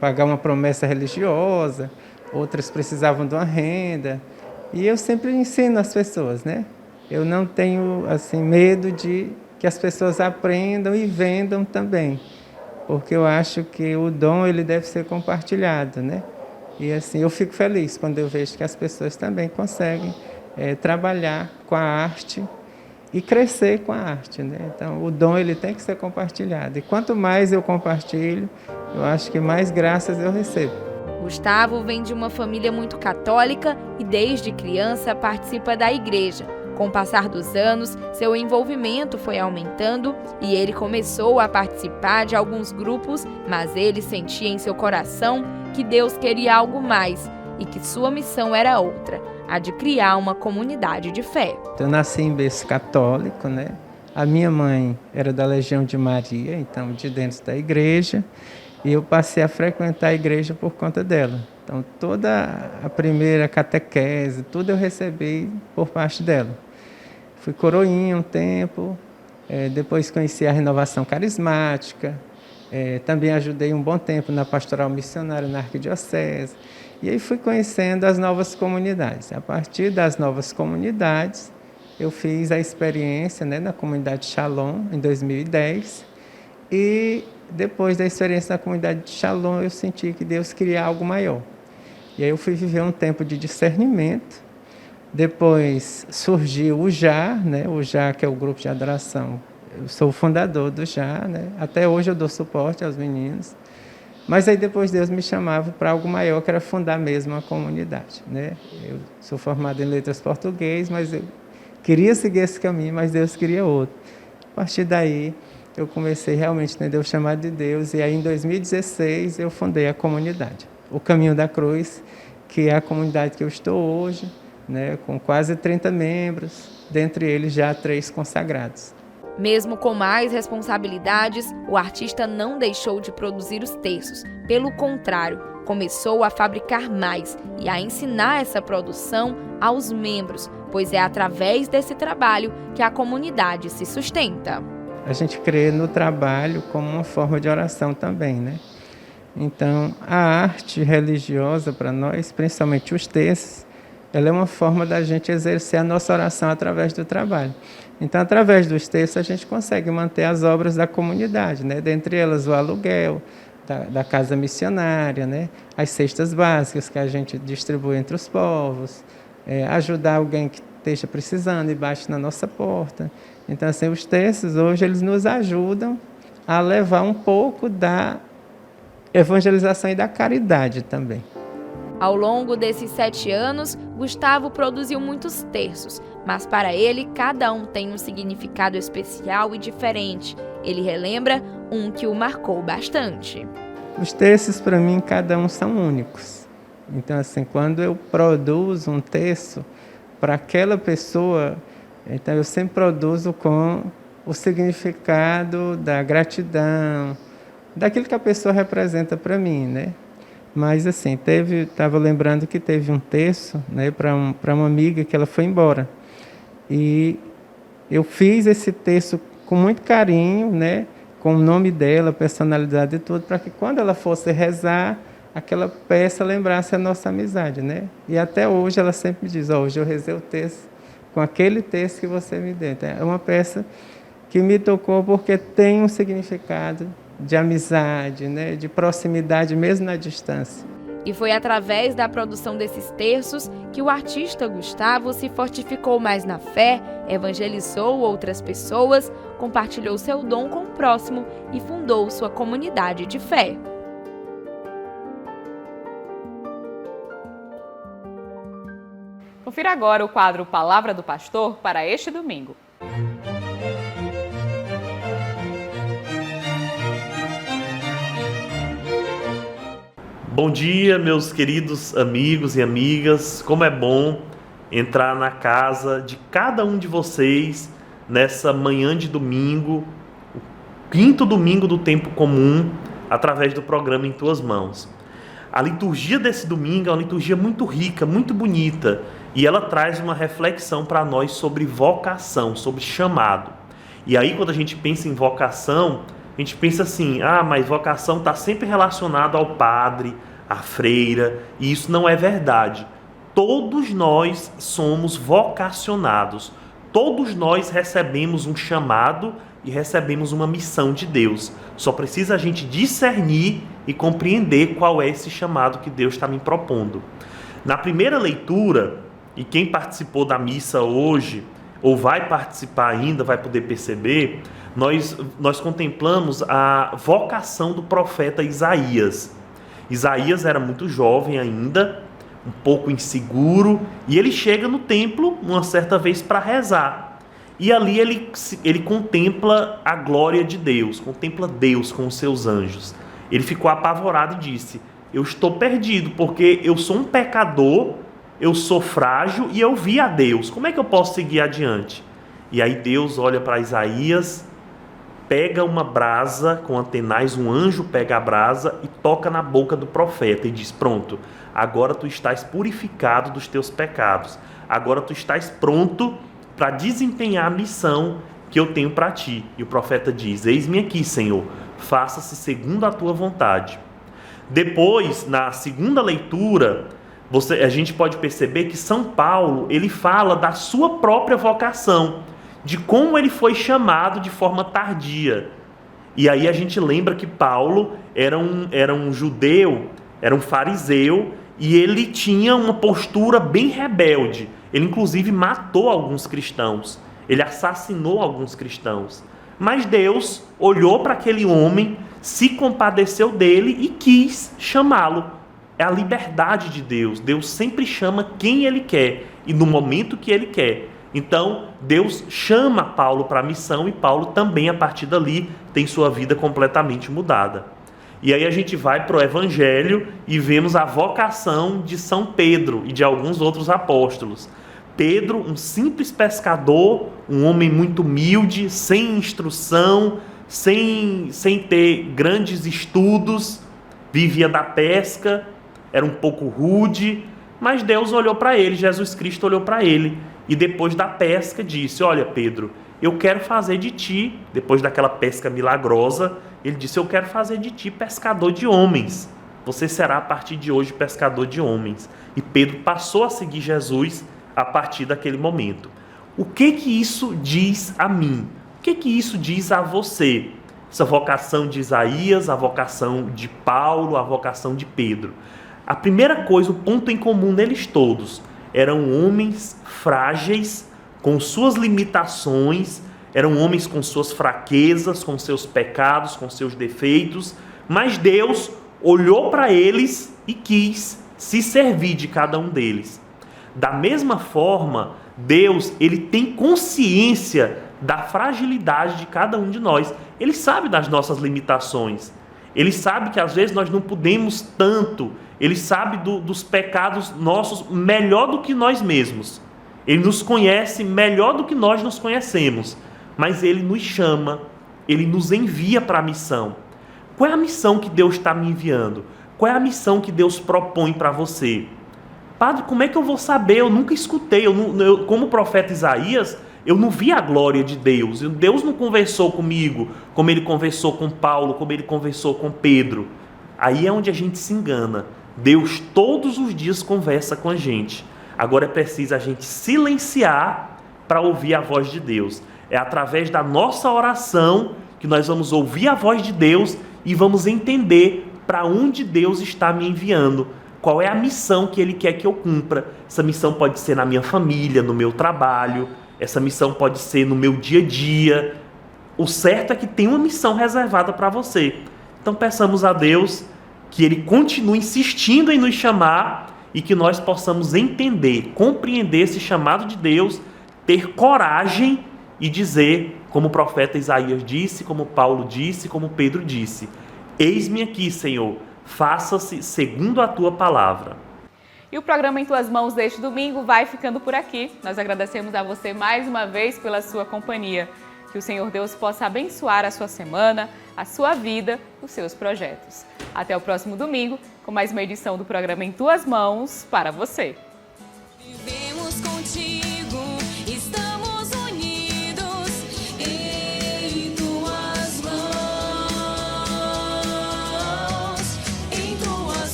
pagar uma promessa religiosa, outras precisavam de uma renda. E eu sempre ensino as pessoas, Eu não tenho medo de que as pessoas aprendam e vendam também, porque eu acho que o dom ele deve ser compartilhado, E eu fico feliz quando eu vejo que as pessoas também conseguem trabalhar com a arte e crescer com a arte, Então o dom ele tem que ser compartilhado. E quanto mais eu compartilho, eu acho que mais graças eu recebo. Gustavo vem de uma família muito católica e desde criança participa da igreja. Com o passar dos anos, seu envolvimento foi aumentando e ele começou a participar de alguns grupos, mas ele sentia em seu coração que Deus queria algo mais e que sua missão era outra, a de criar uma comunidade de fé. Eu nasci em berço católico, A minha mãe era da Legião de Maria, então de dentro da igreja. E eu passei a frequentar a igreja por conta dela. Então, toda a primeira catequese, tudo eu recebi por parte dela. Fui coroinha um tempo, depois conheci a renovação carismática, também ajudei um bom tempo na pastoral missionária na arquidiocese. E aí fui conhecendo as novas comunidades. A partir das novas comunidades, eu fiz a experiência na comunidade Shalom, em 2010. E depois da experiência na comunidade de Shalom, eu senti que Deus queria algo maior. E aí eu fui viver um tempo de discernimento. Depois surgiu o JA, o JA que é o grupo de adoração. Eu sou o fundador do JA, Até hoje eu dou suporte aos meninos. Mas aí depois Deus me chamava para algo maior, que era fundar mesmo a comunidade, Eu sou formado em letras português, mas eu queria seguir esse caminho, mas Deus queria outro. A partir daí, eu comecei realmente a entender o chamado de Deus e aí em 2016 eu fundei a comunidade, o Caminho da Cruz, que é a comunidade que eu estou hoje, com quase 30 membros, dentre eles já 3 consagrados. Mesmo com mais responsabilidades, o artista não deixou de produzir os textos. Pelo contrário, começou a fabricar mais e a ensinar essa produção aos membros, pois é através desse trabalho que a comunidade se sustenta. A gente crê no trabalho como uma forma de oração também, Então, a arte religiosa para nós, principalmente os textos, ela é uma forma da gente exercer a nossa oração através do trabalho. Então, através dos textos, a gente consegue manter as obras da comunidade, dentre elas o aluguel da casa missionária, as cestas básicas que a gente distribui entre os povos, ajudar alguém que esteja precisando e bate na nossa porta. Então, assim, os textos hoje eles nos ajudam a levar um pouco da evangelização e da caridade também. Ao longo desses 7 anos, Gustavo produziu muitos terços, mas para ele, cada um tem um significado especial e diferente. Ele relembra um que o marcou bastante. Os textos, para mim, cada um são únicos. Então, assim, quando eu produzo um texto para aquela pessoa, então eu sempre produzo com o significado da gratidão, daquilo que a pessoa representa para mim, né? Mas, assim, estava lembrando que teve um texto, né, para uma amiga que ela foi embora. E eu fiz esse texto com muito carinho, né, com o nome dela, personalidade e tudo, para que quando ela fosse rezar, aquela peça lembrasse a nossa amizade, né? E até hoje ela sempre me diz, hoje eu rezei o texto com aquele texto que você me deu. Então, é uma peça que me tocou porque tem um significado de amizade, né, de proximidade mesmo na distância. E foi através da produção desses terços que o artista Gustavo se fortificou mais na fé, evangelizou outras pessoas, compartilhou seu dom com o próximo e fundou sua comunidade de fé. Confira agora o quadro Palavra do Pastor para este domingo. Bom dia, meus queridos amigos e amigas. Como é bom entrar na casa de cada um de vocês nessa manhã de domingo, o 5º domingo do tempo comum, através do programa Em Tuas Mãos. A liturgia desse domingo é uma liturgia muito rica, muito bonita, e ela traz uma reflexão para nós sobre vocação, sobre chamado. E aí, quando a gente pensa em vocação, a gente pensa assim, mas vocação está sempre relacionado ao padre, à freira, e isso não é verdade. Todos nós somos vocacionados, todos nós recebemos um chamado e recebemos uma missão de Deus. Só precisa a gente discernir e compreender qual é esse chamado que Deus está me propondo. Na primeira leitura, e quem participou da missa hoje, ou vai participar ainda, vai poder perceber, nós contemplamos a vocação do profeta Isaías. Isaías era muito jovem ainda, um pouco inseguro, e ele chega no templo uma certa vez para rezar. E ali ele contempla a glória de Deus, contempla Deus com os seus anjos. Ele ficou apavorado e disse, eu estou perdido, porque eu sou um pecador, eu sou frágil e eu vi a Deus. Como é que eu posso seguir adiante? E aí Deus olha para Isaías, pega uma brasa com antenais, um anjo pega a brasa e toca na boca do profeta e diz, pronto, agora tu estás purificado dos teus pecados, agora tu estás pronto para desempenhar a missão que eu tenho para ti. E o profeta diz, eis-me aqui, Senhor, faça-se segundo a tua vontade. Depois, na segunda leitura, a gente pode perceber que São Paulo, ele fala da sua própria vocação, de como ele foi chamado de forma tardia. E aí a gente lembra que Paulo era um judeu, era um fariseu, e ele tinha uma postura bem rebelde. Ele inclusive matou alguns cristãos, ele assassinou alguns cristãos. Mas Deus olhou para aquele homem, se compadeceu dele e quis chamá-lo. É a liberdade de Deus. Deus sempre chama quem Ele quer e no momento que Ele quer. Então, Deus chama Paulo para a missão e Paulo também, a partir dali, tem sua vida completamente mudada. E aí a gente vai para o Evangelho e vemos a vocação de São Pedro e de alguns outros apóstolos. Pedro, um simples pescador, um homem muito humilde, sem instrução, sem ter grandes estudos, vivia da pesca, era um pouco rude, mas Deus olhou para ele, Jesus Cristo olhou para ele, e depois da pesca disse, olha Pedro, eu quero fazer de ti, depois daquela pesca milagrosa, ele disse, eu quero fazer de ti pescador de homens, você será a partir de hoje pescador de homens. E Pedro passou a seguir Jesus a partir daquele momento. O que isso diz a mim? O que isso diz a você? Essa vocação de Isaías, a vocação de Paulo, a vocação de Pedro. A primeira coisa, o ponto em comum neles todos, eram homens frágeis, com suas limitações, eram homens com suas fraquezas, com seus pecados, com seus defeitos, mas Deus olhou para eles e quis se servir de cada um deles. Da mesma forma, Deus, ele tem consciência da fragilidade de cada um de nós. Ele sabe das nossas limitações. Ele sabe que às vezes nós não podemos tanto. Ele sabe dos pecados nossos melhor do que nós mesmos. Ele nos conhece melhor do que nós nos conhecemos. Mas Ele nos chama, Ele nos envia para a missão. Qual é a missão que Deus está me enviando? Qual é a missão que Deus propõe para você? Padre, como é que eu vou saber? Eu nunca escutei. Como o profeta Isaías, eu não vi a glória de Deus. Deus não conversou comigo como Ele conversou com Paulo, como Ele conversou com Pedro. Aí é onde a gente se engana. Deus todos os dias conversa com a gente. Agora é preciso a gente silenciar para ouvir a voz de Deus. É através da nossa oração que nós vamos ouvir a voz de Deus e vamos entender para onde Deus está me enviando. Qual é a missão que Ele quer que eu cumpra. Essa missão pode ser na minha família, no meu trabalho. Essa missão pode ser no meu dia a dia. O certo é que tem uma missão reservada para você. Então peçamos a Deus que Ele continue insistindo em nos chamar e que nós possamos entender, compreender esse chamado de Deus, ter coragem e dizer, como o profeta Isaías disse, como Paulo disse, como Pedro disse: eis-me aqui, Senhor, faça-se segundo a tua palavra. E o programa Em Tuas Mãos deste domingo vai ficando por aqui. Nós agradecemos a você mais uma vez pela sua companhia. Que o Senhor Deus possa abençoar a sua semana, a sua vida, os seus projetos. Até o próximo domingo, com mais uma edição do programa Em Tuas Mãos para você.